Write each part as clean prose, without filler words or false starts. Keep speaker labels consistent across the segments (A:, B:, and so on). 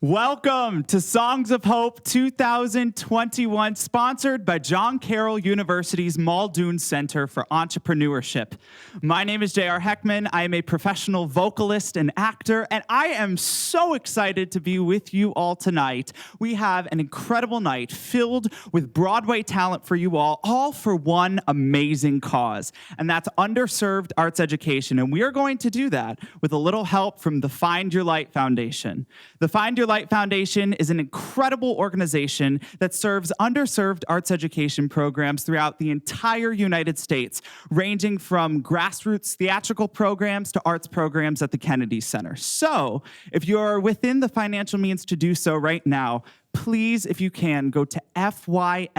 A: Welcome to Songs of Hope 2021, sponsored by John Carroll University's Muldoon Center for Entrepreneurship. My name is J.R. Heckman. I am a professional vocalist and actor, and I am so excited to be with you all tonight. We have an incredible night filled with Broadway talent for you all for one amazing cause, and that's underserved arts education. And we are going to do that with a little help from the Find Your Light Foundation. The Find Your Light Foundation is an incredible organization that serves underserved arts education programs throughout the entire United States, ranging from grassroots theatrical programs to arts programs at the Kennedy Center. So, if you're within the financial means to do so right now, please, if you can, go to fylf.org,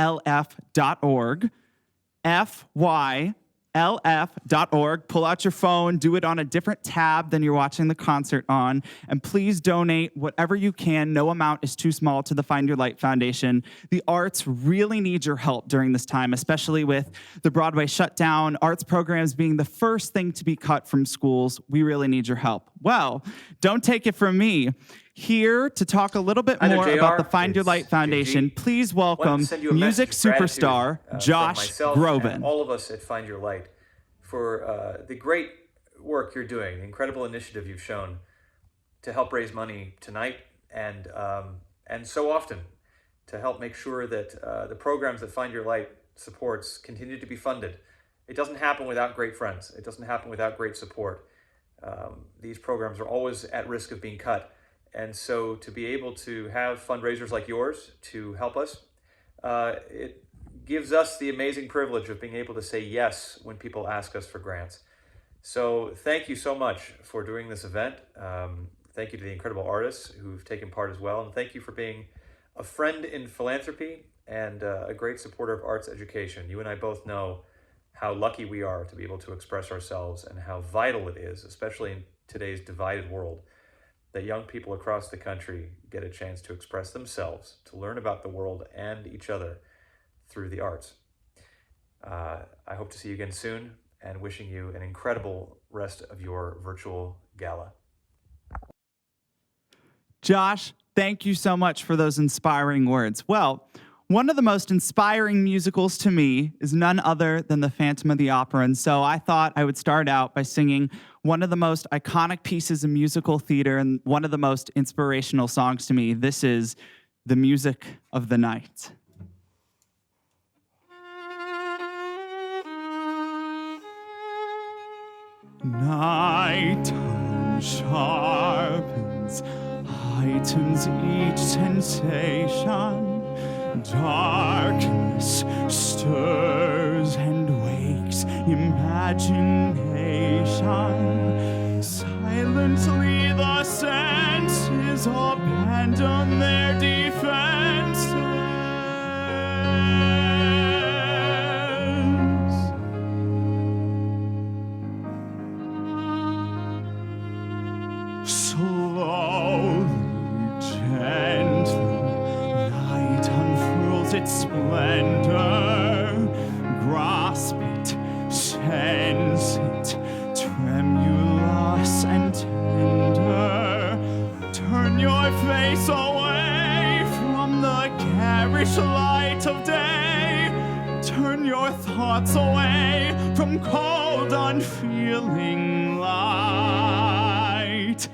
A: fylf.org, pull out your phone, do it on a different tab than you're watching the concert on, and please donate whatever you can. No amount is too small to the Find Your Light Foundation. The arts really need your help during this time, especially with the Broadway shutdown, arts programs being the first thing to be cut from schools. We really need your help. Well, don't take it from me. Here to talk a little bit more about the Find Your Light Foundation, please welcome music superstar Josh Groban.
B: And all of us at Find Your Light for the great work you're doing, the incredible initiative you've shown to help raise money tonight and so often to help make sure that the programs that Find Your Light supports continue to be funded. It doesn't happen without great friends. It doesn't happen without great support. These programs are always at risk of being cut. And so to be able to have fundraisers like yours to help us, it gives us the amazing privilege of being able to say yes when people ask us for grants. So thank you so much for doing this event. Thank you to the incredible artists who've taken part as well. And thank you for being a friend in philanthropy and a great supporter of arts education. You and I both know how lucky we are to be able to express ourselves and how vital it is, especially in today's divided world, that young people across the country get a chance to express themselves, to learn about the world and each other through the arts. I hope to see you again soon, and wishing you an incredible rest of your virtual gala.
A: Josh, thank you so much for those inspiring words. Well, one of the most inspiring musicals to me is none other than The Phantom of the Opera, and so I thought I would start out by singing one of the most iconic pieces of musical theater and one of the most inspirational songs to me. This is The Music of the Night. Night time sharpens, heightens each sensation. Darkness stirs and wakes imagination. Silently the senses abandon their defenses. Slowly, gently, night unfurls its splendor. Grasp it, sense it, tremulous and tender. Turn your face away from the garish light of day. Turn your thoughts away from cold, unfeeling light.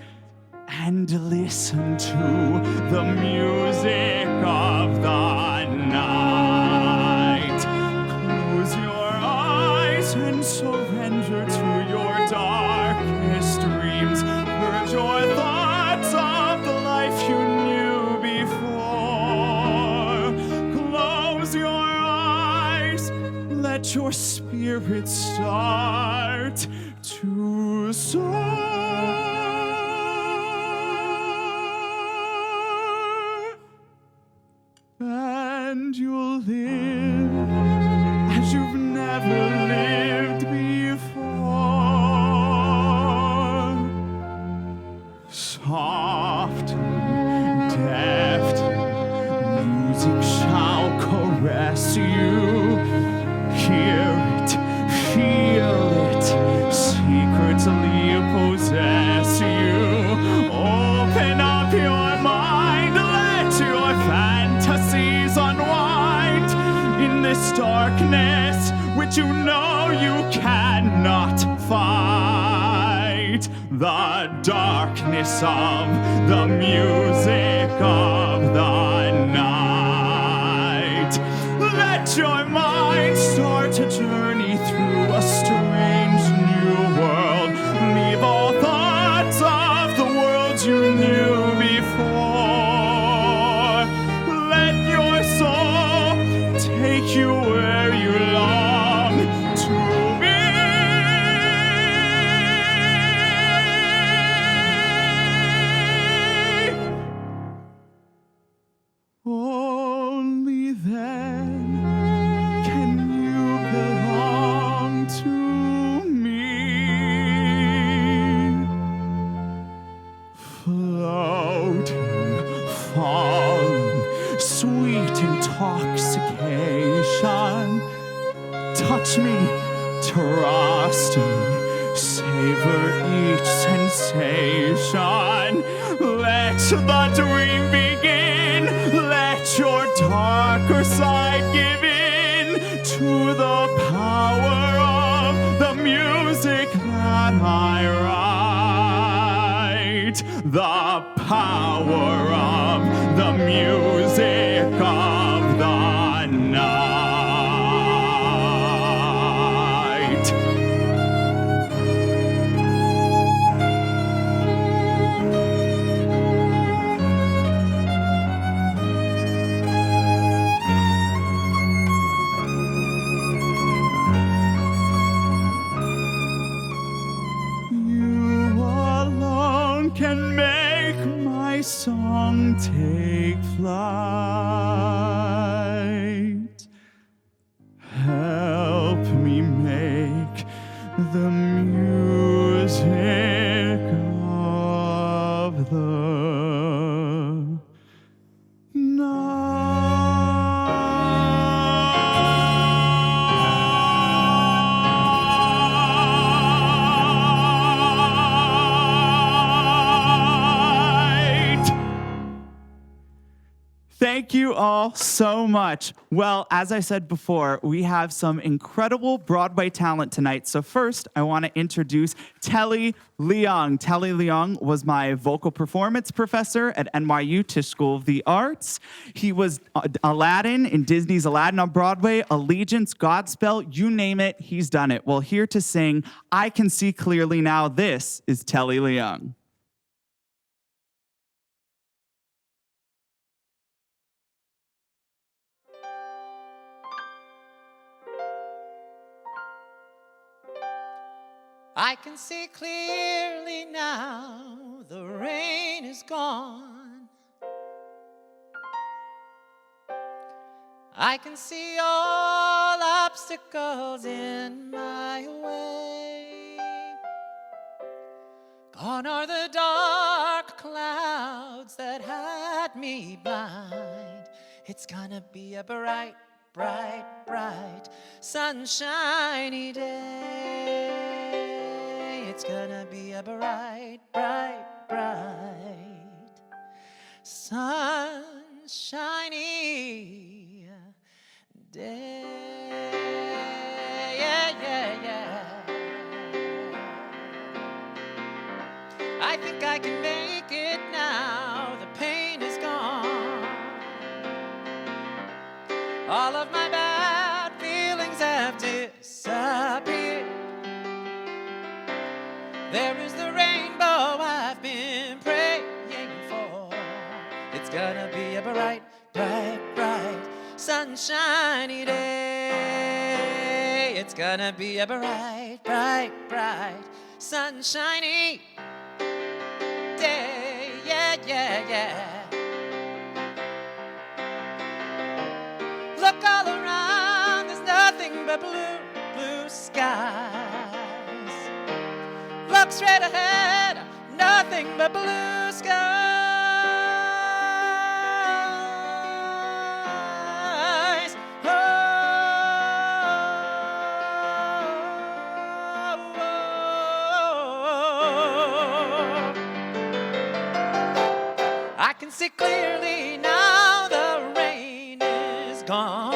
A: And listen to the music of the night. Close your eyes and surrender to your darkest dreams. Purge your thoughts of the life you knew before. Close your eyes, let your spirit start to soar. And you'll live as you've never lived before. Softly, deftly, music shall caress you. Hear it, feel it, secretly possess you. Open up your mind. the darkness of the music of the night. Let your mind start a journey through a strange new world. Leave all thoughts of the world you knew before. Let your soul take you where you long to be. Only then can you belong to me. Floating, falling, sweet intoxication. Touch me, trust me, savor each sensation. Let the dream begin. Let your darker side give in to the power of the music that I write. The power of the music of the night. You alone can make my song take flight. Help me make the music of the night. Thank you all so much. Well, as I said before, we have some incredible Broadway talent tonight. So first, I want to introduce Telly Leung. Telly Leung was my vocal performance professor at NYU Tisch School of the Arts. He was Aladdin in Disney's Aladdin on Broadway, Allegiance, Godspell, you name it, he's done it. Well, here to sing I Can See Clearly Now, this is Telly Leung.
C: I can see clearly now, the rain is gone. I can see all obstacles in my way. Gone are the dark clouds that had me blind. It's gonna be a bright, bright, bright, sunshiny day. It's gonna be a bright, bright, bright, sunshiny day. Yeah, yeah, yeah. I think I can make it now. The pain is gone. All of my bad feelings have disappeared. There is the rainbow I've been praying for. It's gonna be a bright, bright, bright, sunshiny day. It's gonna be a bright, bright, bright, sunshiny day. Yeah, yeah, yeah. Look all around, there's nothing but blue, blue skies. Look straight ahead, nothing but blue skies. Oh, oh, oh. I can see clearly now, the rain is gone.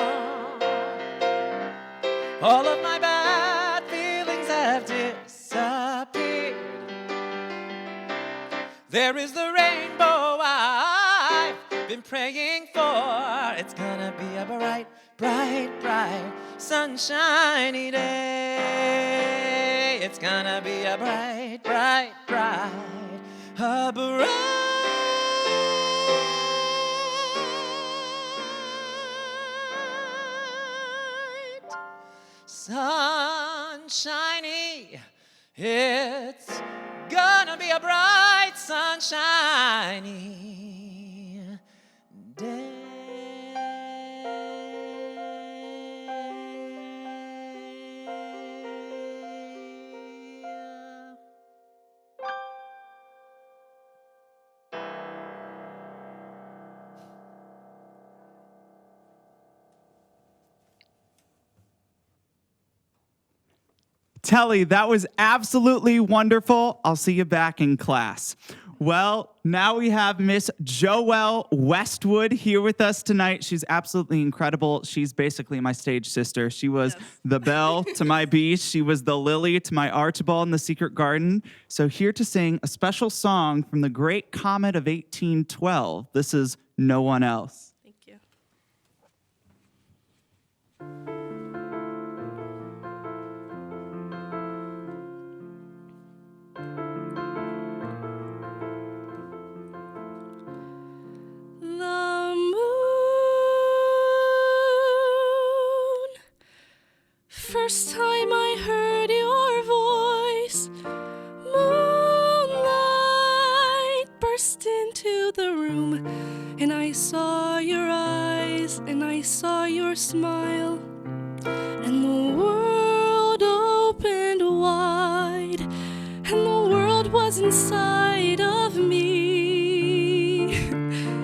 C: All of my bad feelings have disappeared. There is the rainbow I've been praying for. It's gonna be a bright, bright, bright, sunshiny day. It's gonna be a bright, bright, bright, a bright, sunshiny. It's gonna be a bright, sunshiny day.
A: Telly, that was absolutely wonderful. I'll see you back in class. Well, now we have Miss Joelle Westwood here with us tonight. She's absolutely incredible. She's basically my stage sister. She was the belle to my beast. She was the lily to my Archibald in the Secret Garden. So here to sing a special song from the Great Comet of 1812. This is No One Else.
D: Thank you. The moon. First time I heard your voice, moonlight burst into the room, and I saw your eyes, and I saw your smile, and the world opened wide, and the world was inside of me.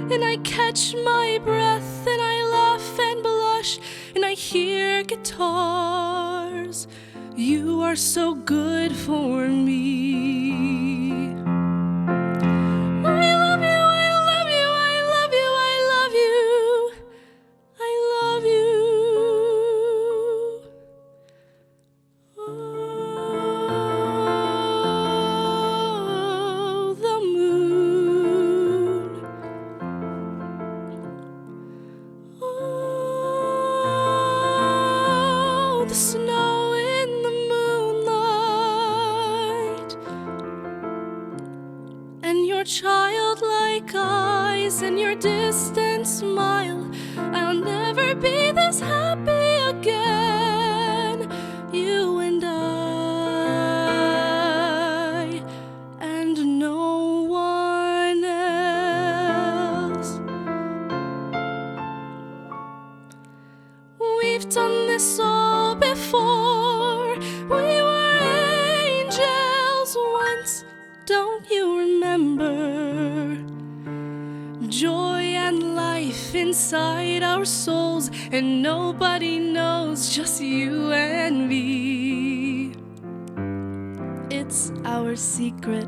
D: And I catch my breath, and I laugh and blush, and I hear guitars. You are so good for me. I love you, I love you, I love you, I love you. I love you. Oh, the moon. Oh, the snow in the moonlight, and your childlike eyes and your distant smile. I'll never be this happy again. You and I, and no one else. We've done this all before. We were angels once, don't you remember? Joy and life inside our souls, and nobody knows, just you and me. It's our secret.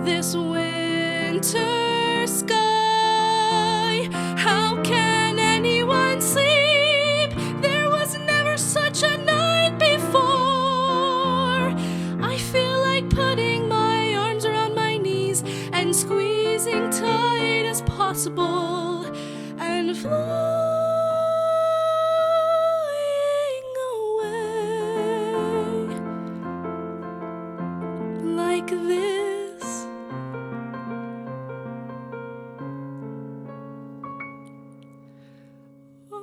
D: This winter sky, how can anyone sleep? There was never such a night before. I feel like putting my arms around my knees and squeezing tight as possible and flying away like this. Oh,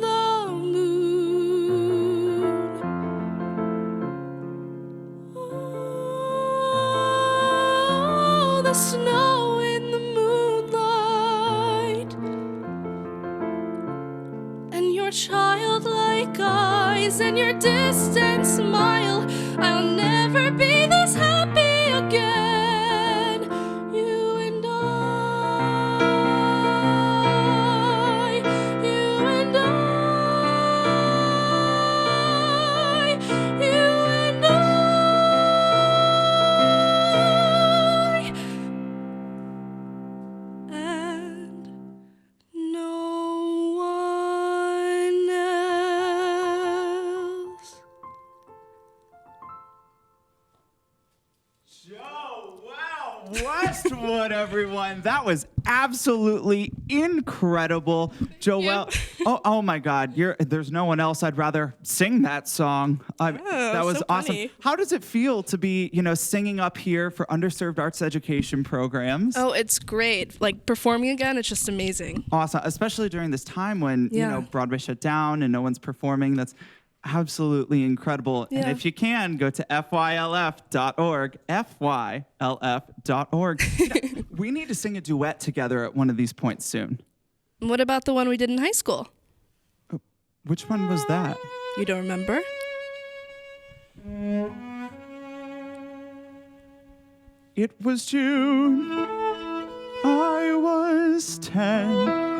D: the moon. Oh, the snow in the moonlight, and your childlike eyes and your distant smile. I'll never be this happy again. You and I, you and I, you and I, and no one else.
A: Westwood, everyone. That was absolutely incredible. Joelle, oh my God, there's no one else I'd rather sing that song. That was
D: so
A: awesome.
D: funny.
A: How does it feel to be, singing up here for underserved arts education programs?
D: Oh, it's great. Like performing again, it's just amazing.
A: Awesome, especially during this time when,
D: Yeah.
A: Broadway shut down and no one's performing. That's absolutely incredible.
D: Yeah.
A: And if you can, go to fylf.org, fylf.org. We need to sing a duet together at one of these points soon.
D: What about the one we did in high school?
A: Which one was that?
D: You don't remember?
A: It was June. I was 10.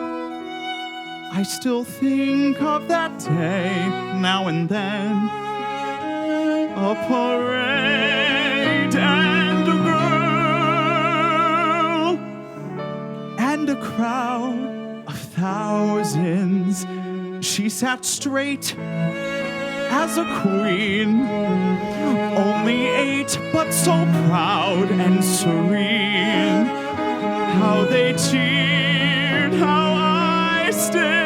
A: I still think of that day now and then. A parade and a girl and a crowd of thousands. She sat straight as a queen, only 8 but so proud and serene. How they cheered, how I stared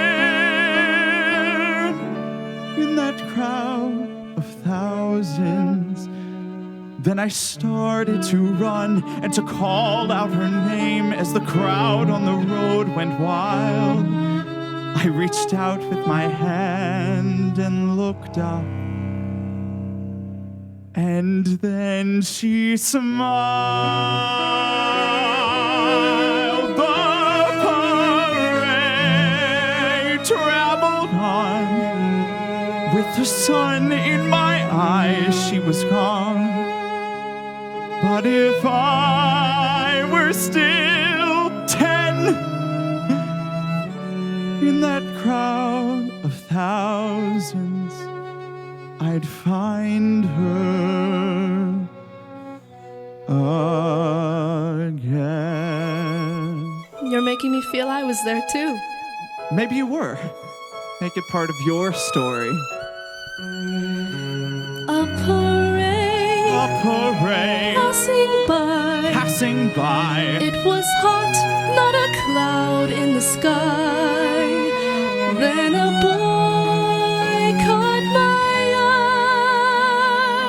A: in that crowd of thousands. Then I started to run and to call out her name as the crowd on the road went wild. I reached out with my hand and looked up, and then she smiled. The parade traveled on. With the sun in my eyes, she was gone. But if I were still 10, in that crowd of thousands, I'd find her again.
D: You're making me feel I was there too.
A: Maybe you were. Make it part of your story.
D: A parade, passing by. It was hot, not a cloud in the sky. Then a boy caught my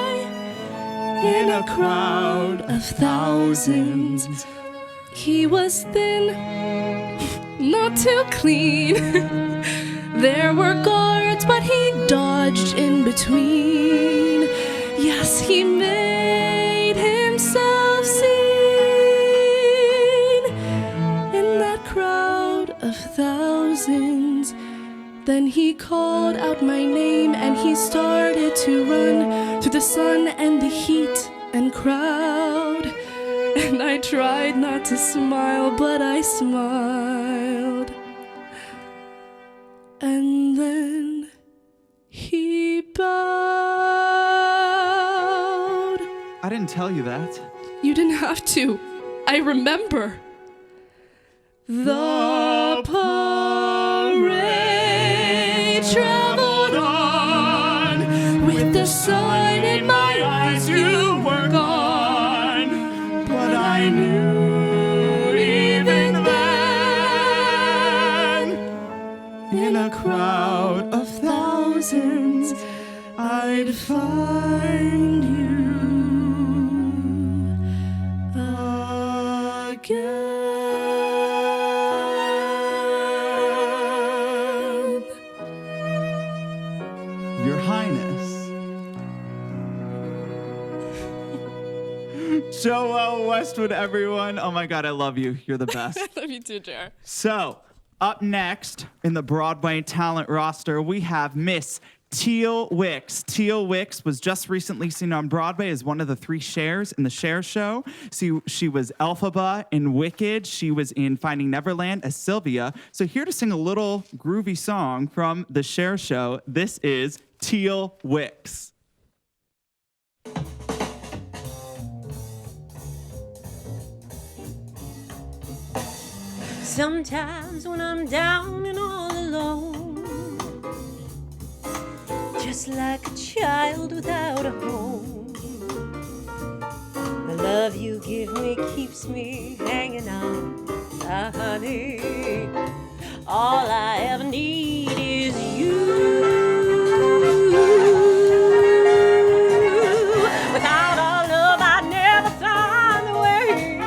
D: eye. In a crowd of thousands, he was thin, not too clean. There were guards, but he dodged in between. Yes, he made himself seen in that crowd of thousands. Then he called out my name and he started to run through the sun and the heat and crowd. And I tried not to smile, but I smiled. And then he bowed.
A: I didn't tell you that.
D: You didn't have to. I remember. The parade traveled on. With the sun in my eyes, you were gone. But I knew even then, in a crowd of thousands, I'd find you again.
A: Your Highness. Joelle Westwood, everyone. Oh my God, I love you. You're the best.
D: I love you too, JR.
A: So, up next in the Broadway talent roster, we have Miss Teal Wicks. Teal Wicks was just recently seen on Broadway as one of the 3 Chers in the Cher Show. She was Elphaba in Wicked. She was in Finding Neverland as Sylvia. So here to sing a little groovy song from the Cher Show, this is Teal Wicks.
E: Sometimes when I'm down and all alone, just like a child without a home, the love you give me keeps me hanging on, honey. All I ever need is you. Without our love, I'd never find the way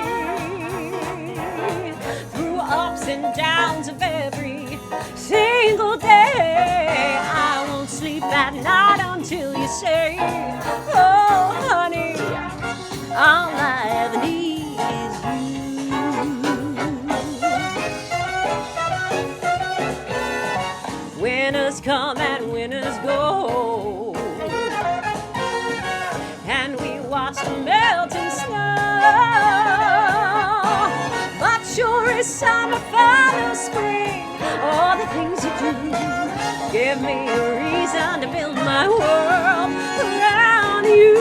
E: through ups and downs of every single day. I won't sleep at night until you say, oh, honey, all I ever need is you. Winners come and winners go, and we watch the melting snow. But sure is summer, fall, spring, all the things you do give me a reason to build my world around you.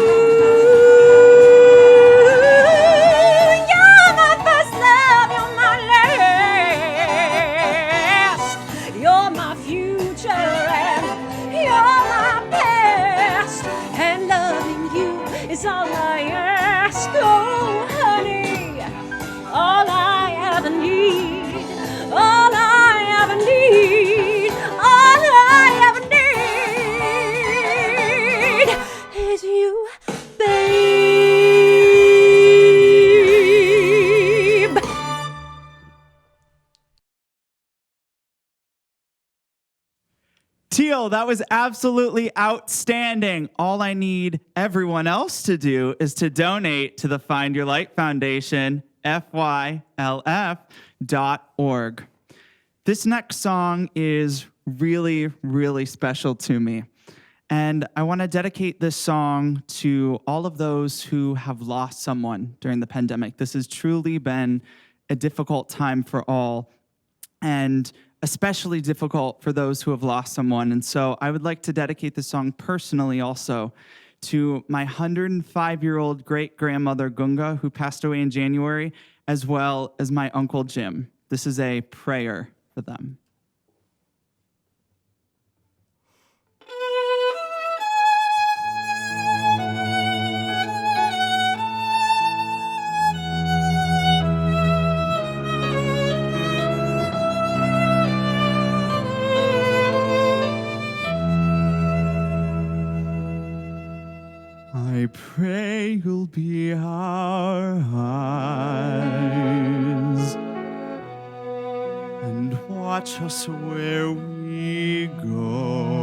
E: You're my first love, you're my last, you're my future and you're my past, and loving you is all I ask. Oh, honey, all I ever need, all I ever need, all I ever need is you, babe.
A: Teal, that was absolutely outstanding. All I need everyone else to do is to donate to the Find Your Light Foundation, FYLF.org. This next song is really, really special to me. And I want to dedicate this song to all of those who have lost someone during the pandemic. This has truly been a difficult time for all, and especially difficult for those who have lost someone. And so I would like to dedicate this song personally also to my 105-year-old great-grandmother Gunga, who passed away in January, as well as my Uncle Jim. This is a prayer for them. I pray you'll be our eyes and watch us where we go,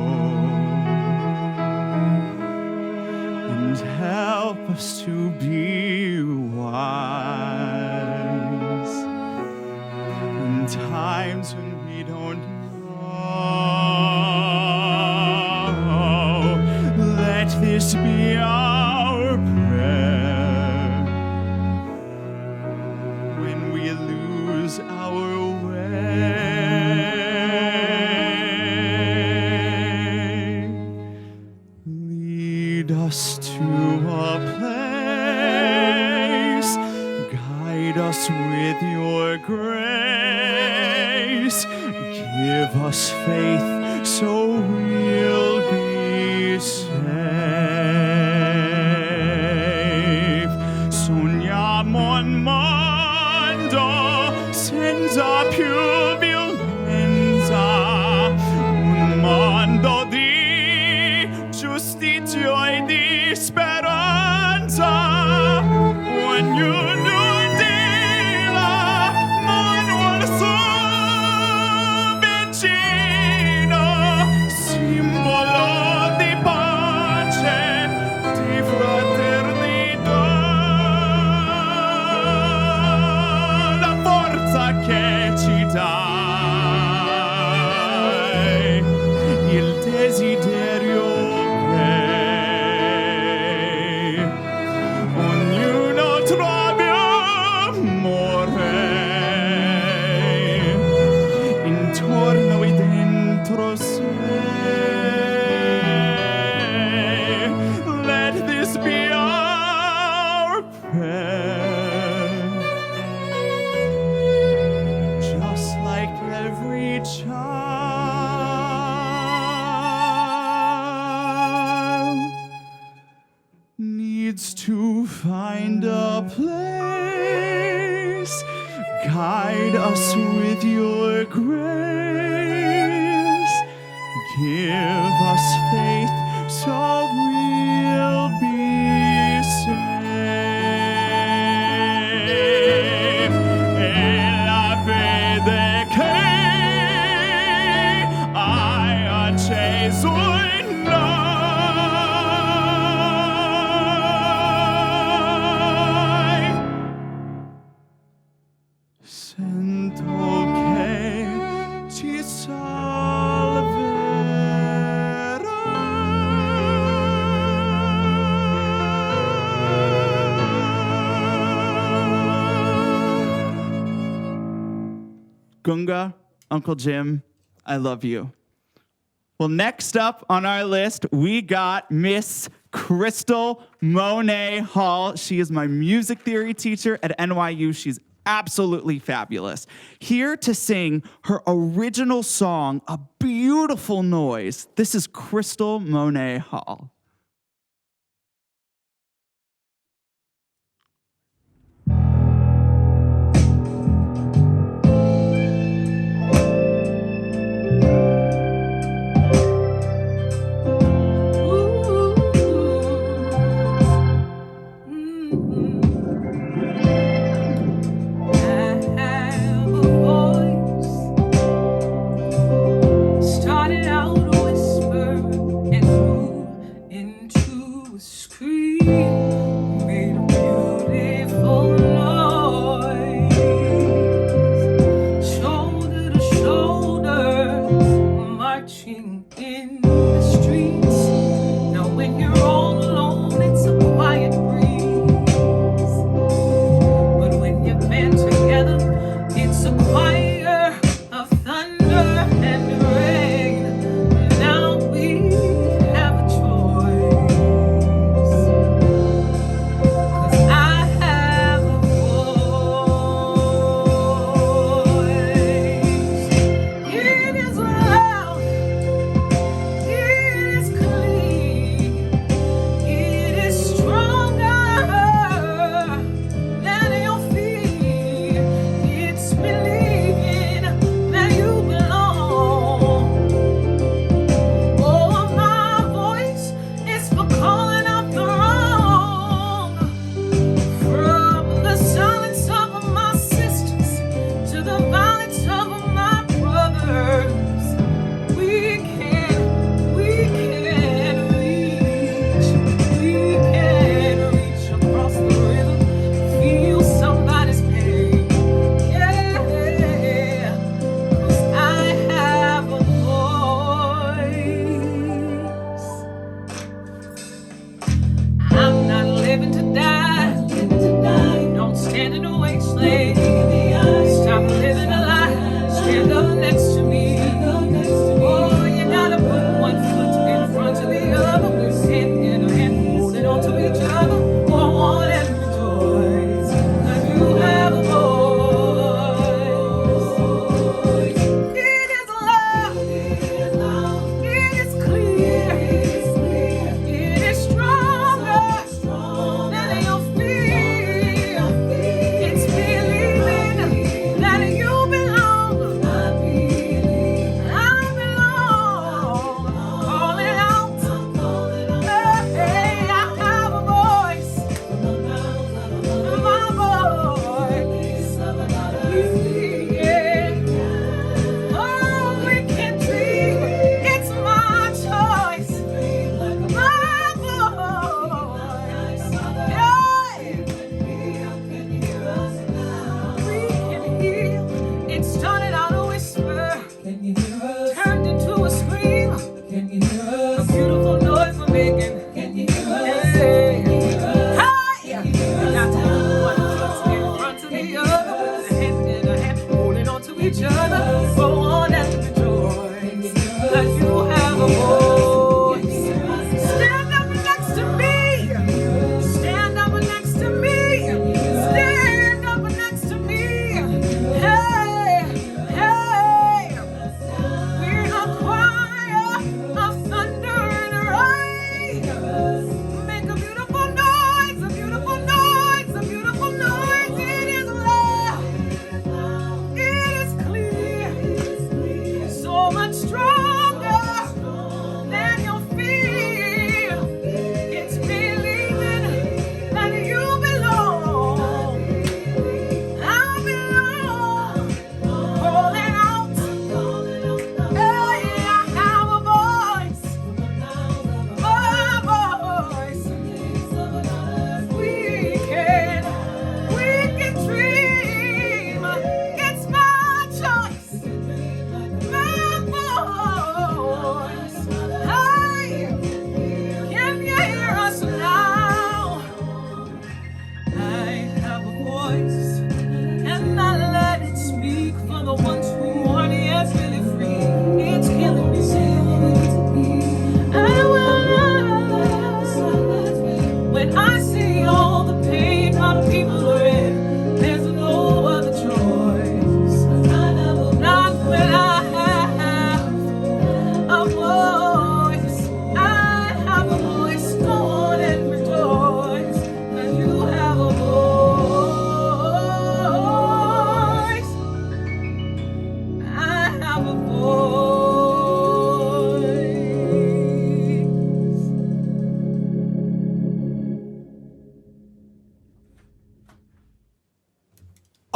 A: and help us to be wise in times when we don't know. Let this be our prayer when we lose our way. Lead us to a place, guide us with your grace, give us faith so we'll be safe. Sogniamo un mondo senza più violenza, un mondo di giustizia e di speranza. When you do dila, non vuol vicino, simbolo di pace, di fraternità, la forza che ci dai, il desiderio che ognuno trovi amore intorno e dentro sé. Let this be our prayer, just like every child needs to Find a place, guide us with your grace, give us faith so we'll be saved. In la fede che hai acceso in noi, sento che ci salverà. Gunga, Uncle Jim, I love you. Well, next up on our list, we got Miss Crystal Monet Hall. She is my music theory teacher at NYU. She's absolutely fabulous. Here to sing her original song, A Beautiful Noise. This is Crystal Monet Hall.
E: Started out a whisper and grew into a scream, made a beautiful noise, shoulder to shoulder, marching in the streets. Now when you're all alone, it's a quiet breeze, but when you're band together, it's a choir of thunder and rain. Now we have a choice, 'cause I have a voice. It is loud, it is clean, it is stronger than your feet. It's believing that you belong. Oh, my voice is for calling out the wrong. From the silence of my sisters to the violence of my brothers, we can reach across the river, feel somebody's pain. Yeah, 'cause I have a voice.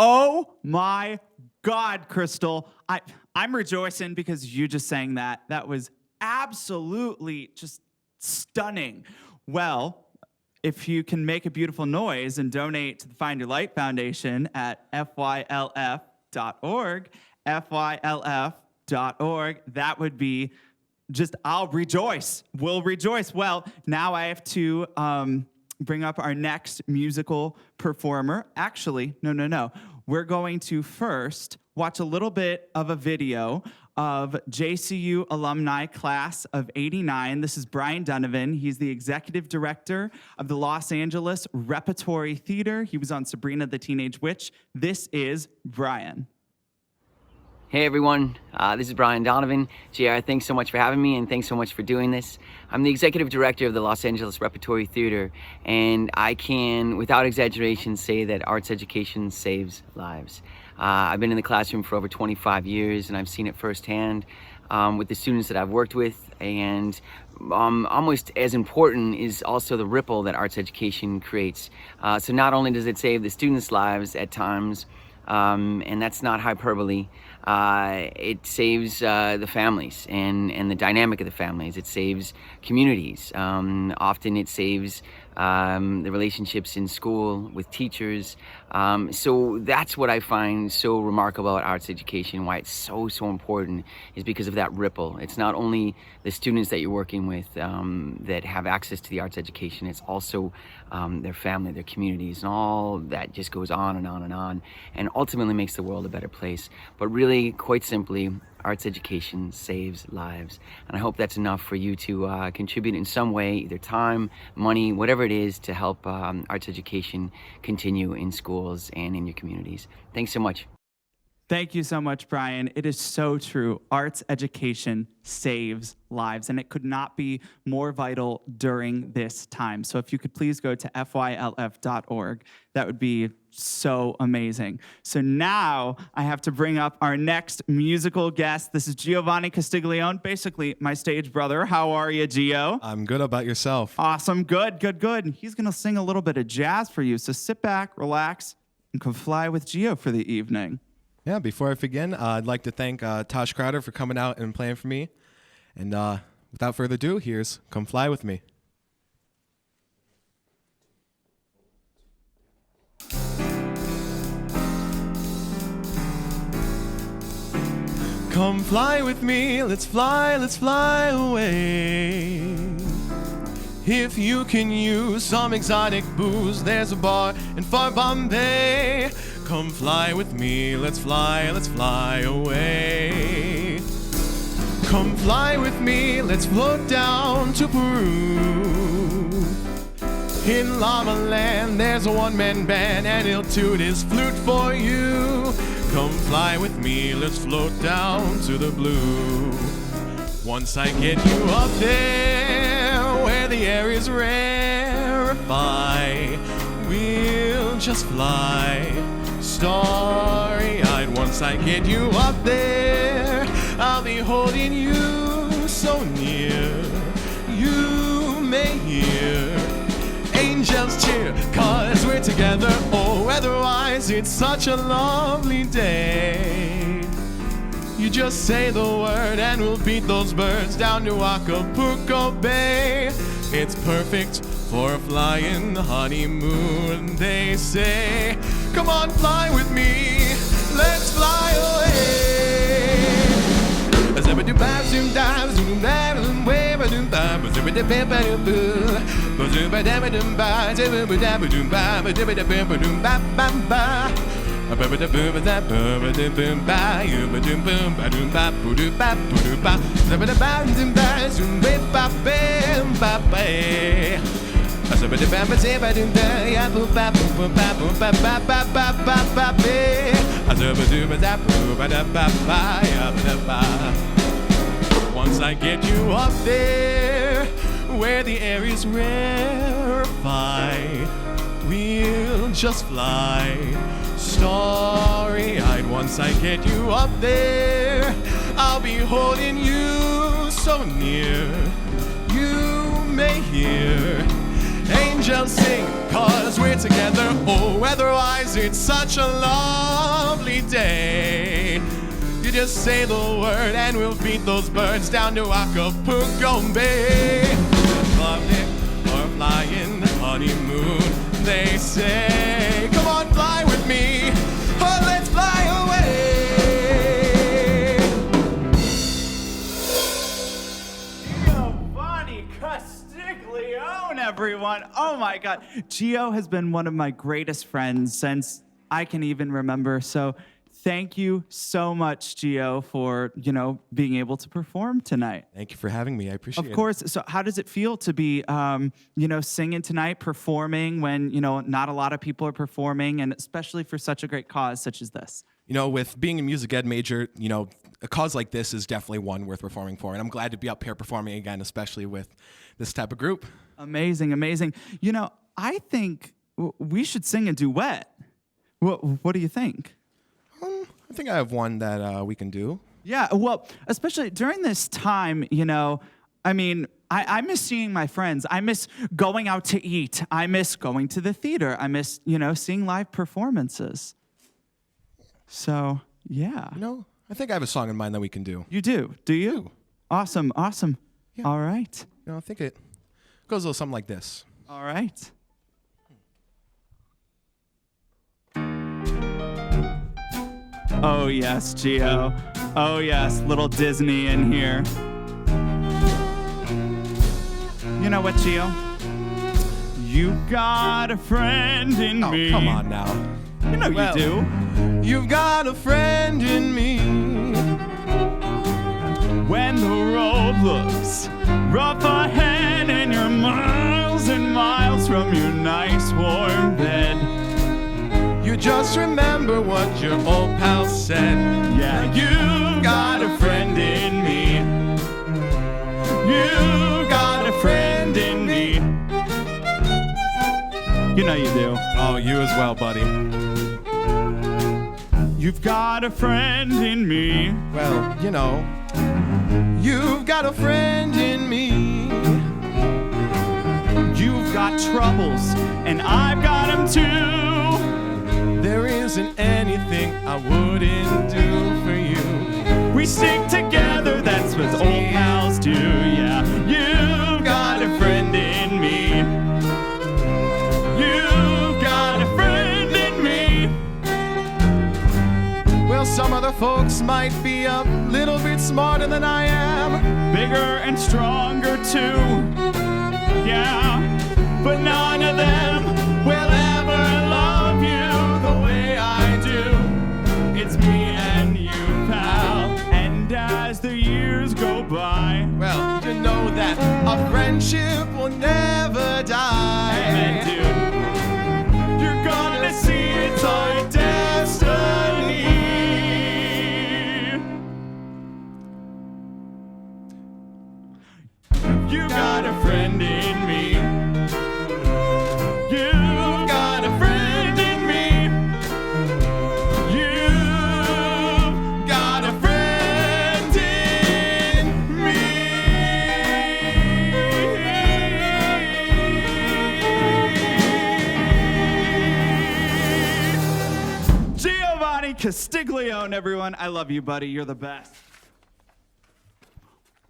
A: Oh my God, Crystal. I'm rejoicing because you just sang that. That was absolutely just stunning. Well, if you can make a beautiful noise and donate to the Find Your Light Foundation at fylf.org, that would be just, I'll rejoice. We'll rejoice. Well, now I have to bring up our next musical performer. Actually, no. We're going to first watch a little bit of a video of JCU alumni class of '89. This is Brian Donovan. He's the executive director of the Los Angeles Repertory Theater. He was on Sabrina the Teenage Witch. This is Brian.
F: Hey everyone, this is Brian Donovan. JR, thanks so much for having me and thanks so much for doing this. I'm the executive director of the Los Angeles Repertory Theater, and I can, without exaggeration, say that arts education saves lives. I've been in the classroom for over 25 years and I've seen it firsthand with the students that I've worked with, and almost as important is also the ripple that arts education creates. So not only does it save the students' lives at times, and that's not hyperbole, it saves the families and the dynamic of the families. It saves communities. Often it saves the relationships in school with teachers. So that's what I find so remarkable about arts education, why it's so important, is because of that ripple. It's not only the students that you're working with that have access to the arts education, it's also their family, their communities, and all that just goes on and on and on, and ultimately makes the world a better place. But really, quite simply, arts education saves lives. And I hope that's enough for you to contribute in some way, either time, money, whatever it is, to help arts education continue in schools and in your communities. Thanks so much.
A: Thank you so much, Brian. It is so true. Arts education saves lives, and it could not be more vital during this time. So if you could please go to fylf.org, that would be so amazing. So now I have to bring up our next musical guest. This is Giovanni Castiglione, basically my stage brother. How are you, Gio?
G: I'm good. About yourself?
A: Awesome. Good. He's going to sing a little bit of jazz for you. So sit back, relax, and come fly with Gio for the evening.
G: Yeah, before I begin, I'd like to thank Tosh Crowder for coming out and playing for me. And without further ado, here's Come Fly With Me. Come fly with me, let's fly away. If you can use some exotic booze, there's a bar in far Bombay. Come fly with me, let's fly away. Come fly with me, let's float down to Peru. In Llama Land, there's a one-man band, and he'll toot his flute for you. Come fly with me, let's float down to the blue. Once I get you up there, where the air is rarefied, we'll just fly starry-eyed. Once I get you up there, I'll be holding you so near. You may hear angels cheer, 'cause we're together. Oh, weather-wise, it's such a lovely day. You just say the word and we'll beat those birds down to Acapulco Bay. It's perfect for a flying honeymoon, they say. Come on, fly with me, let's fly away. Once I get you up there, where the air is rarefied, we'll just fly starry-eyed. Once I get you up there, I'll be holding you so near. You may hear angels angels sing, 'cause we're together. Oh, weather-wise, it's such a lovely day. You just say the word and we'll beat those birds down to Acapulco Bay. Lovely or flying the honeymoon, they say. Come on, fly with me, or let's fly away.
A: Giovanni Castiglione, everyone. Oh my God. Gio has been one of my greatest friends since I can even remember. So thank you so much, Gio, for, being able to perform tonight.
G: Thank you for having me. I appreciate it.
A: Of course. So how does it feel to be, singing tonight, performing when, not a lot of people are performing, and especially for such a great cause such as this?
G: With being a music ed major, a cause like this is definitely one worth performing for. And I'm glad to be up here performing again, especially with this type of group.
A: Amazing, amazing. I think we should sing a duet. What do you think?
G: I think I have one that we can do.
A: Yeah, well, especially during this time, I miss seeing my friends. I miss going out to eat. I miss going to the theater. I miss, seeing live performances. So, yeah.
G: I think I have a song in mind that we can do.
A: You do? Do you?
G: do.
A: Awesome, awesome.
G: Yeah.
A: All right.
G: I think it goes a little something like this.
A: All right. Oh, yes, Gio. Oh, yes, little Disney in here. You know what, Gio? You got a friend in me.
G: Oh, come on now.
A: You do.
G: You've got a friend in me.
A: When the road looks rough ahead and you're miles and miles from your nice warm bed,
G: You just remember what your old pal said.
A: yeah, you got a friend in me. You got a friend in me. You know you do.
G: Oh, you as well, buddy.
A: You've got a friend in me.
G: Well, you've got a friend in me.
A: You've got troubles, and I've got them too.
G: There isn't anything I wouldn't do for you.
A: We stick together, that's what old pals do, yeah. You've got a friend in me. You've got a friend in me.
G: Well, some other folks might be a little bit smarter than I am.
A: Bigger and stronger too, yeah. But none of them will ever love you the way I do. It's me and you, pal. And as the years go by,
G: Well, you know that a friendship will never die.
A: amen, dude, you're gonna see it's our destiny. You got a friend in me. You got a friend in me. You got a friend in me. Giovanni Castiglione, everyone. I love you, buddy. You're the best.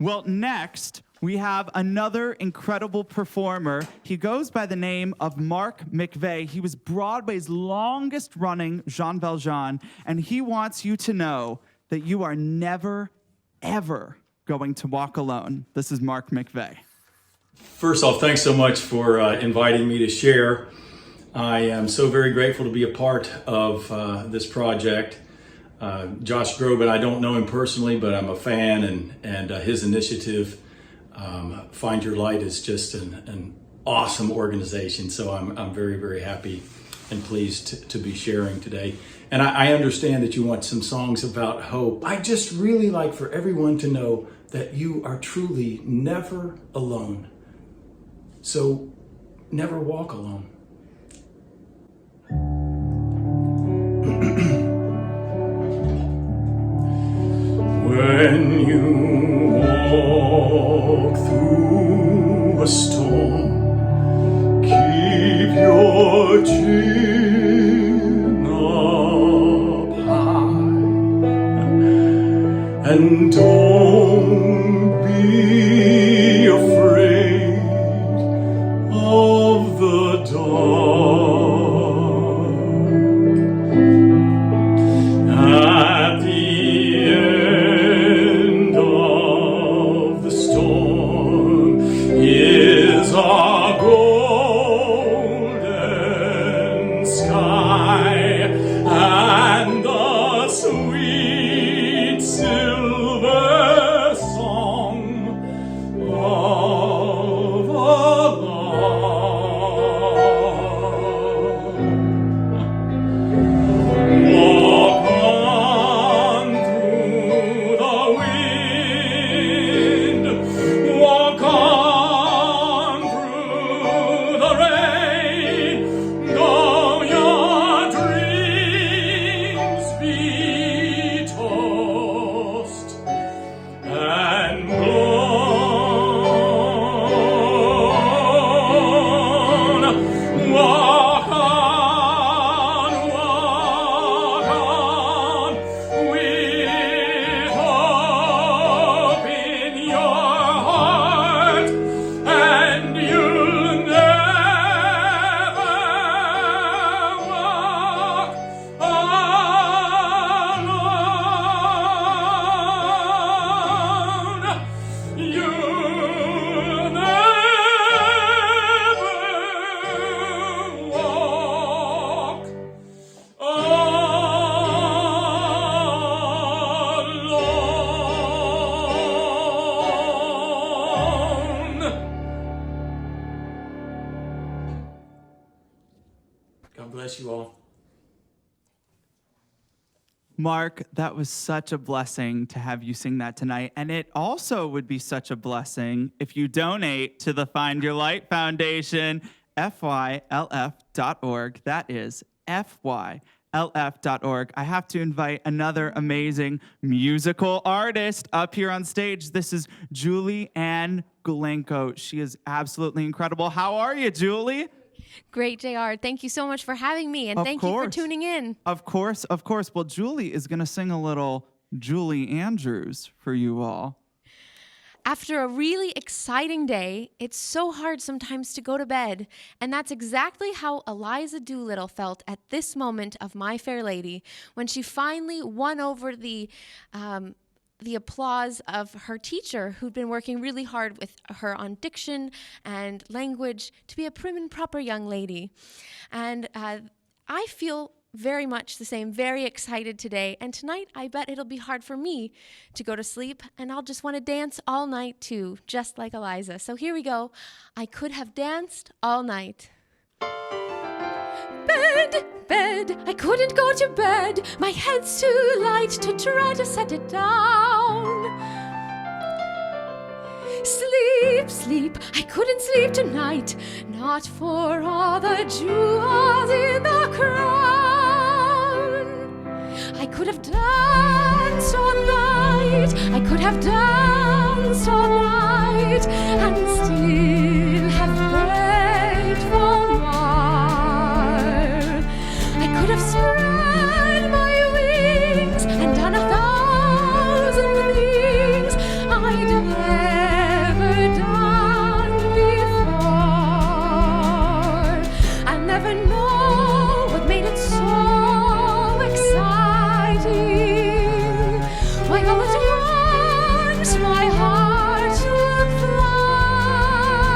A: Well, next, we have another incredible performer. He goes by the name of Mark McVeigh. He was Broadway's longest-running Jean Valjean, and he wants you to know that you are never, ever going to walk alone. This is Mark McVeigh.
H: First off, thanks so much for inviting me to share. I am so very grateful to be a part of this project. Josh Groban, I don't know him personally, but I'm a fan, and his initiative, Find Your Light, is just an awesome organization. So I'm very, very happy and pleased to be sharing today. And I understand that you want some songs about hope. I just really like for everyone to know that you are truly never alone. So never walk alone. When you walk through a storm, keep chin up high, and don't be afraid of the dark. At the end of the storm is our golden sky and the sweet silver song of a lark. Walk on through the wind, walk on through the rain, though your dreams be tossed and blown. Walk on, with hope in your heart, and you'll never walk alone. You'll never walk alone. God bless you all.
A: Mark, that was such a blessing to have you sing that tonight. And it also would be such a blessing if you donate to the Find Your Light Foundation, FYLF.org. That is FYLF.org. I have to invite another amazing musical artist up here on stage. This is Julie Ann Gulenko. She is absolutely incredible. How are you, Julie?
I: Great, JR. Thank you so much for having me, and
A: Of
I: thank you for
A: course.
I: tuning in.
A: Of course, of course. Well, Julie is going to sing a little Julie Andrews for you all.
I: After a really exciting day, it's so hard sometimes to go to bed, and that's exactly how Eliza Doolittle felt at this moment of My Fair Lady when she finally won over the applause of her teacher, who'd been working really hard with her on diction and language to be a prim and proper young lady. And I feel very much the same, very excited today. And tonight, I bet it'll be hard for me to go to sleep, and I'll just want to dance all night too, just like Eliza. So here we go. I could have danced all night. Bed, bed, I couldn't go to bed. My head's too light to try to set it down. Sleep, sleep, I couldn't sleep tonight. Not for all the jewels in the crown. I could have danced all night. I could have danced all night and still have begged for more. I could have spread my wings and done 1,000 things I'd never done before. I'll never know what made it so exciting. Why all at once my heart took flight.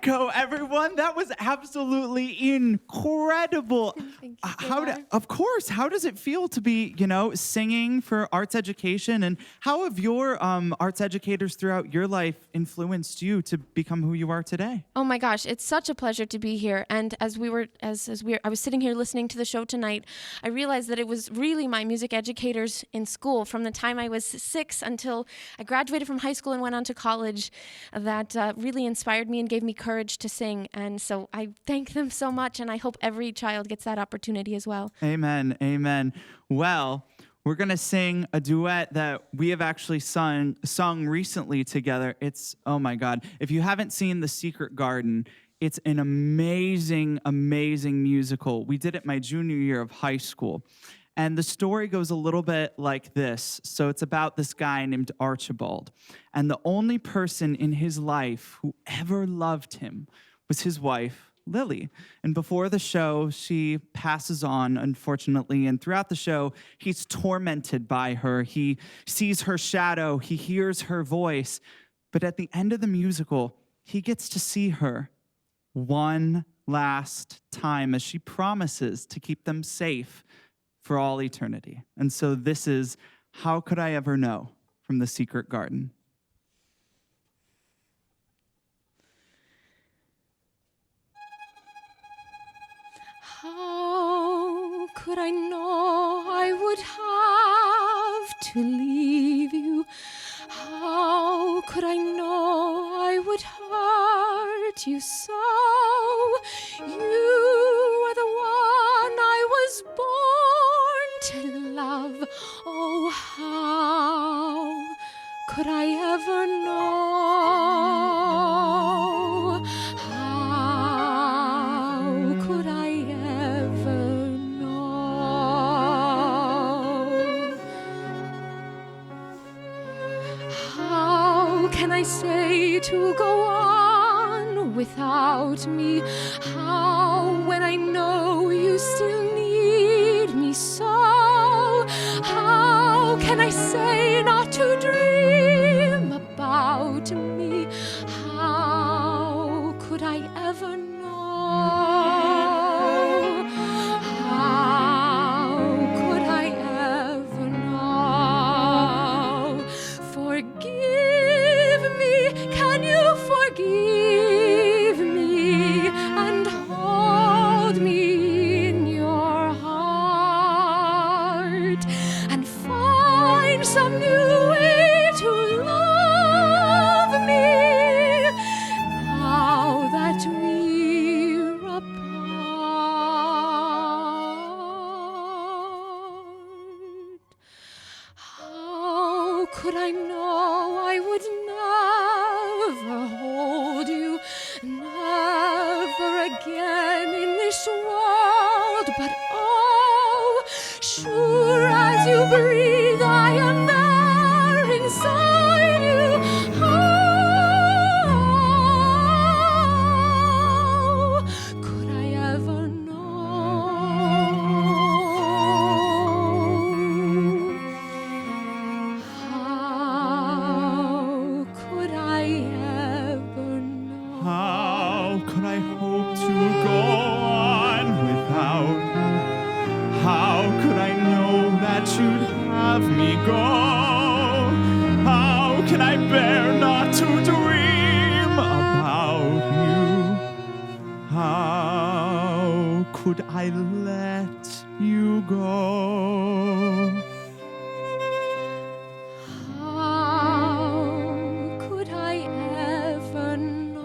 A: go, everyone. That was absolutely incredible.
I: Thank you,
A: Of course, how does it feel to be, singing for arts education? And how have your arts educators throughout your life influenced you to become who you are today?
I: Oh my gosh, it's such a pleasure to be here. And I was sitting here listening to the show tonight, I realized that it was really my music educators in school from the time I was 6 until I graduated from high school and went on to college that really inspired me and gave me courage to sing. And so I thank them so much, and I hope every child gets that opportunity as well.
A: Amen. Amen. Well, we're going to sing a duet that we have actually sung recently together. It's, oh my God. If you haven't seen The Secret Garden, it's an amazing, amazing musical. We did it my junior year of high school. And the story goes a little bit like this. So it's about this guy named Archibald. And the only person in his life who ever loved him was his wife, Lily. And before the show, she passes on, unfortunately. And throughout the show, he's tormented by her. He sees her shadow. He hears her voice. But at the end of the musical, he gets to see her one last time as she promises to keep them safe for all eternity. And so this is How Could I Ever Know from The Secret Garden.
D: How could I know I would have to leave you? How could I know I would hurt you so? You are the one I was born to love. Oh, how could I ever know? How could I ever know? How can I say to go on without me? How, when I know you still need me so? How can I say not to dream about me? How could I ever know? How could I ever know? Forgive me, can you forgive me and hold me in your heart and find some new way to love me now that we're apart? How could I know I would never hold you, never again in this world? But oh, sure as you breathe, I am there inside you. How could I ever know? How could I ever know?
A: How could I hope to go on without you? How could I know that you'd have me go? How can I bear not to dream about you? How could I let you go?
D: How could I ever know?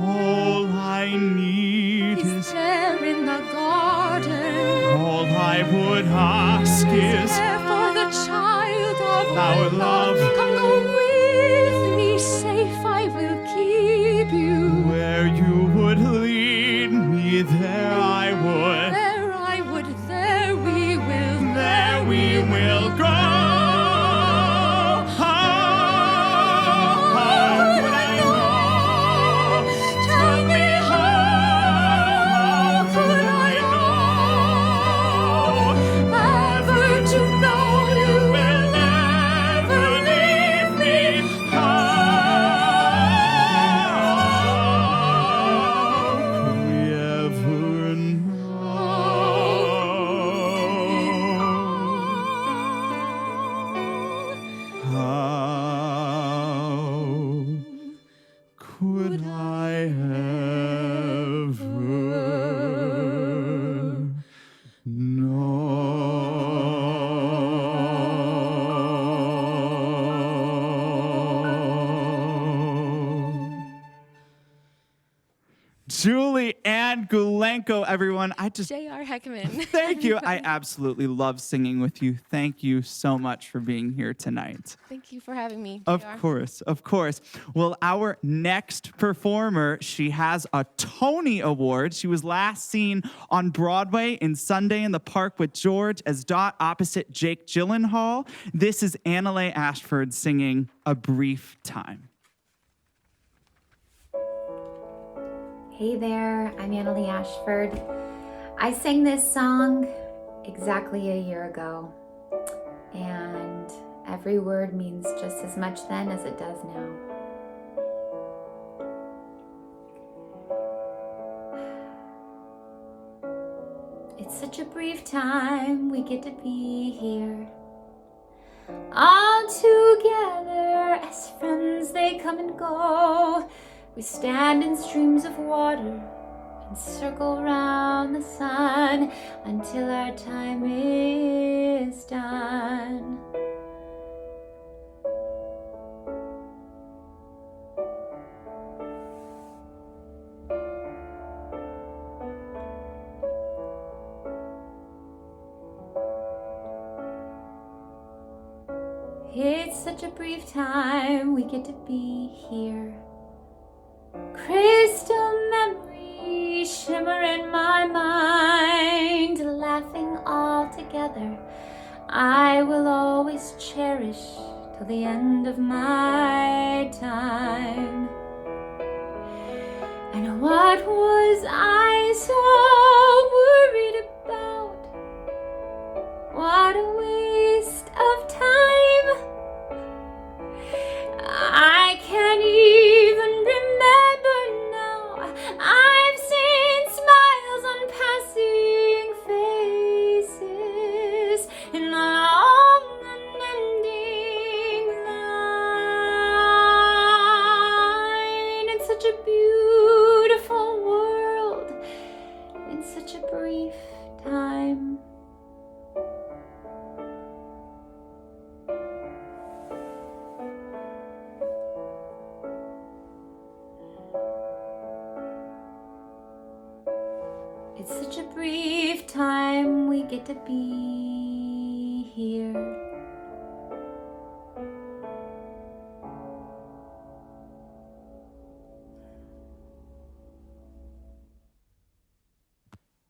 A: All I need
D: Is
A: is,
D: there in the garden?
A: all I would ask is
D: There for the child of my
A: our love.
D: Come go with me, safe I will keep you.
A: Where you would lead me, there I would.
D: There I would, there we will,
A: There we will go. How could I know?
D: Tell me how could I know? Ever to know you will never leave
A: Julie Ann Gulenko, everyone.
I: J.R. Heckman.
A: Thank you. I absolutely love singing with you. Thank you so much for being here tonight.
I: Thank you for having me.
A: Of
I: JR.
A: course, of course. Well, our next performer, she has a Tony Award. She was last seen on Broadway in Sunday in the Park with George as Dot opposite Jake Gyllenhaal. This is Annalay Ashford singing A Brief Time.
J: Hey there, I'm Annalay Ashford. I sang this song exactly a year ago, and every word means just as much then as it does now. It's such a brief time we get to be here, all together as friends. They come and go. We stand in streams of water and circle round the sun until our time is done. It's such a brief time we get to be here. Crystal memories shimmer in my mind, laughing all together. I will always cherish till the end of my time. And what was I so worried about? What a waste of time. I can't even remember now. I've seen smiles on passing faces in a long unending line. It's such a beautiful world in such a brief time. It's such a brief time we get to be here.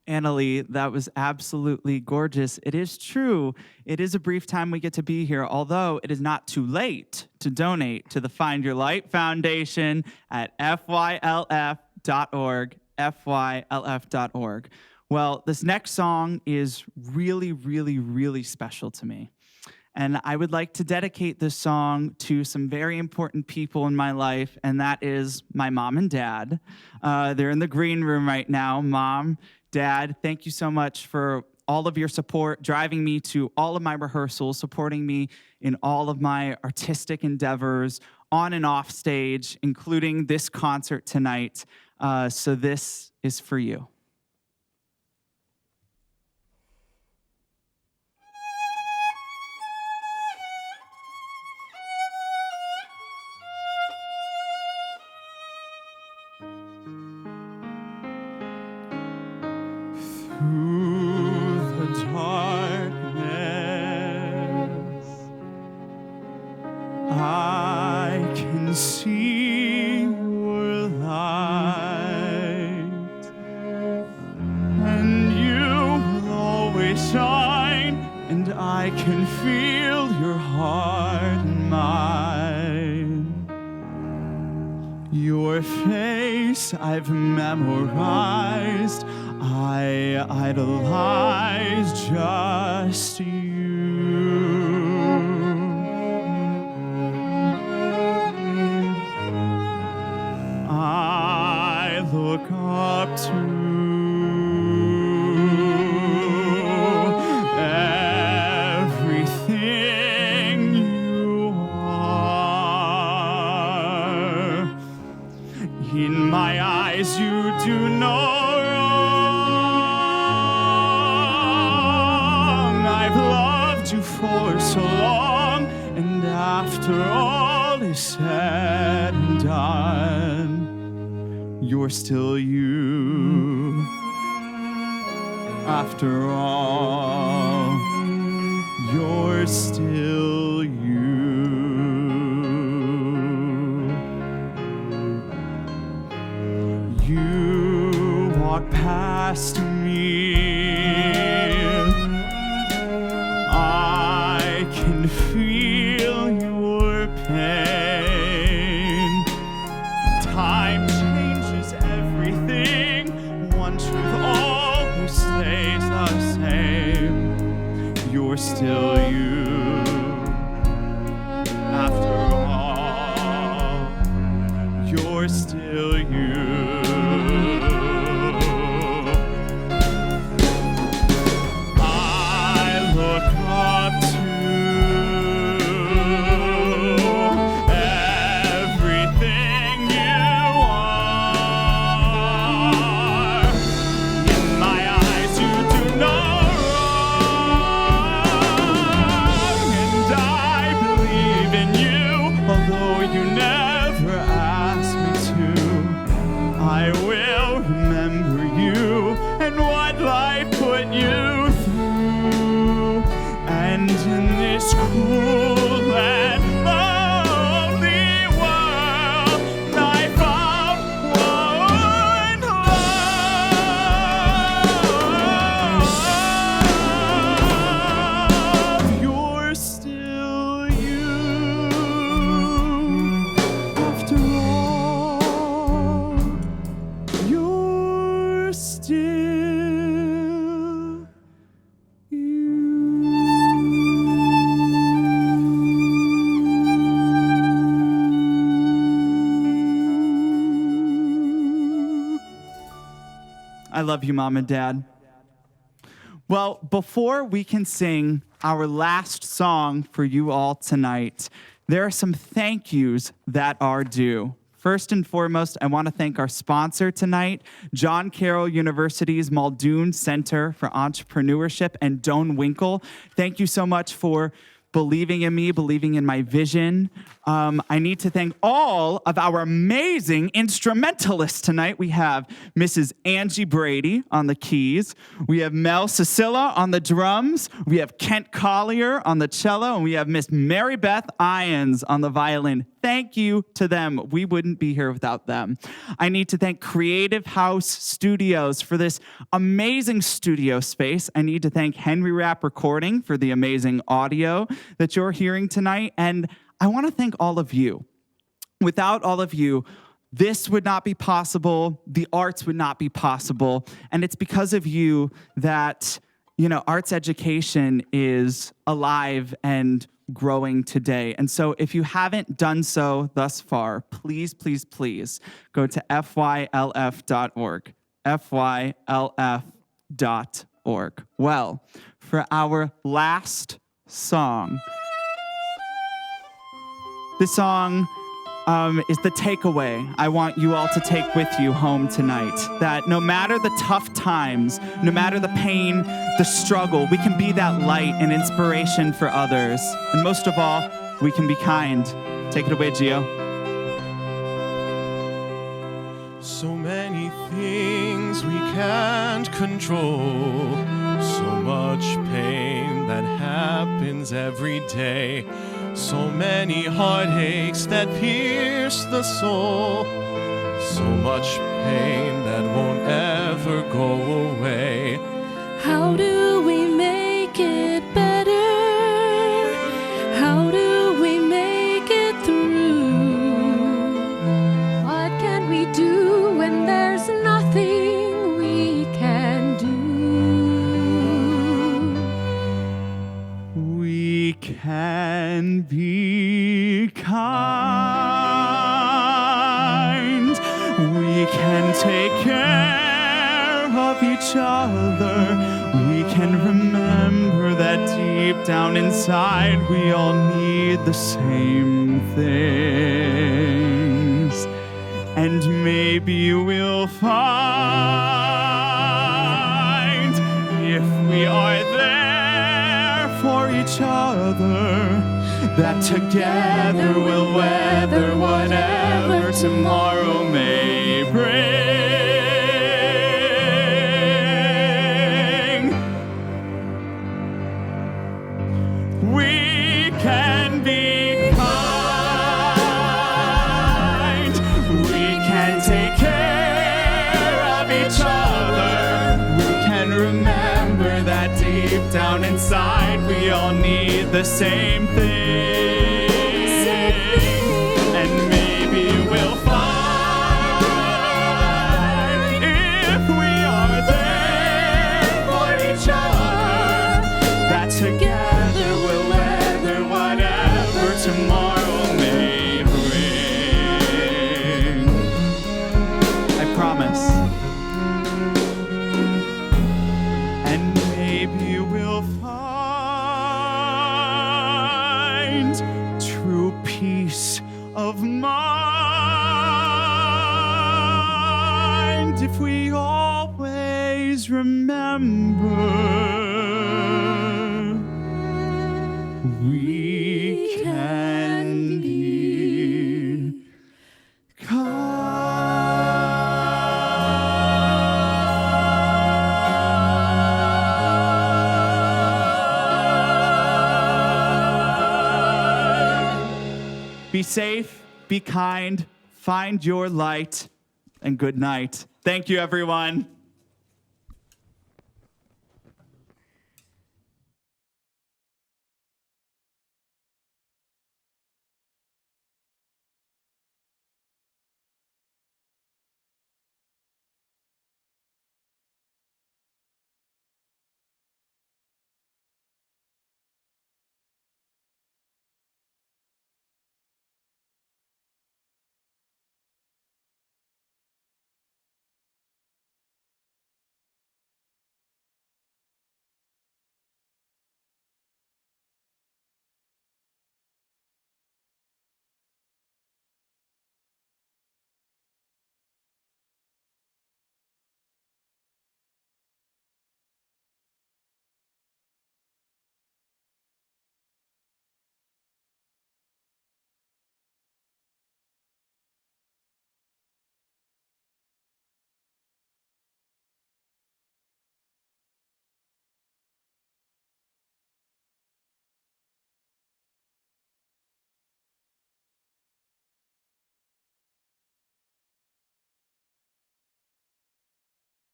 A: Annalay, that was absolutely gorgeous. It is true. It is a brief time we get to be here, although it is not too late to donate to the Find Your Light Foundation at fylf.org. fylf.org. Well, this next song is really, really, really special to me. And I would like to dedicate this song to some very important people in my life, and that is my mom and dad. They're in the green room right now. Mom, Dad, thank you so much for all of your support, driving me to all of my rehearsals, supporting me in all of my artistic endeavors, on and off stage, including this concert tonight. So this is for you. Through the darkness, I can see your light, and you will always shine, and I can feel your heart in mine. Your face I've memorized, I idolize just you. I look up to everything you are. In my eyes you do know for so long, and after all is said and done, you're still you. After all, you're still you. You walk past me, I can feel your pain. Time changes everything, one truth always stays the same. You're still you. After all, you're still you. I look up to everything you are. In my eyes, you do no wrong, and I believe in you, although you never asked me to. I will remember you and what life put you through. And in this cruel and lonely world, I found one love. You're still you. After all, you're still you. I love you, Mom and Dad. Well, before we can sing our last song for you all tonight, there are some thank yous that are due. First and foremost, I want to thank our sponsor tonight, John Carroll University's Muldoon Center for Entrepreneurship and Doan Winkle. Thank you so much for believing in me, believing in my vision. I need to thank all of our amazing instrumentalists tonight. We have Mrs. Angie Brady on the keys. We have Mel Cicilla on the drums. We have Kent Collier on the cello. And we have Miss Mary Beth Irons on the violin. Thank you to them. We wouldn't be here without them. I need to thank Creative House Studios for this amazing studio space. I need to thank Henry Rapp Recording for the amazing audio that you're hearing tonight. And I want to thank all of you. Without all of you, this would not be possible. The arts would not be possible. And it's because of you that, arts education is alive and growing today. And so if you haven't done so thus far, please, please, please go to fylf.org. fylf.org. Well, for our last song, this song is the takeaway I want you all to take with you home tonight. That no matter the tough times, no matter the pain, the struggle, we can be that light and inspiration for others. And most of all, we can be kind. Take it away, Gio.
G: So many things we can't control. So much pain that happens every day. So many heartaches that pierce the soul. So much pain that won't ever go away.
D: How do we make it better? How do we make it through?
E: What can we do when there's nothing we can do?
A: We can be kind. We can take care of each other. We can remember that deep down inside we all need the same things. And maybe we'll find, if we are there for each other, that together we'll weather whatever tomorrow may bring. inside we all need the same thing. And maybe we'll find if we are there for each other, that together we'll weather whatever tomorrow may bring. I promise. And maybe we'll find true peace of mind if we always remember we can be kind. Be safe, be kind, find your light, and good night. Thank you, everyone.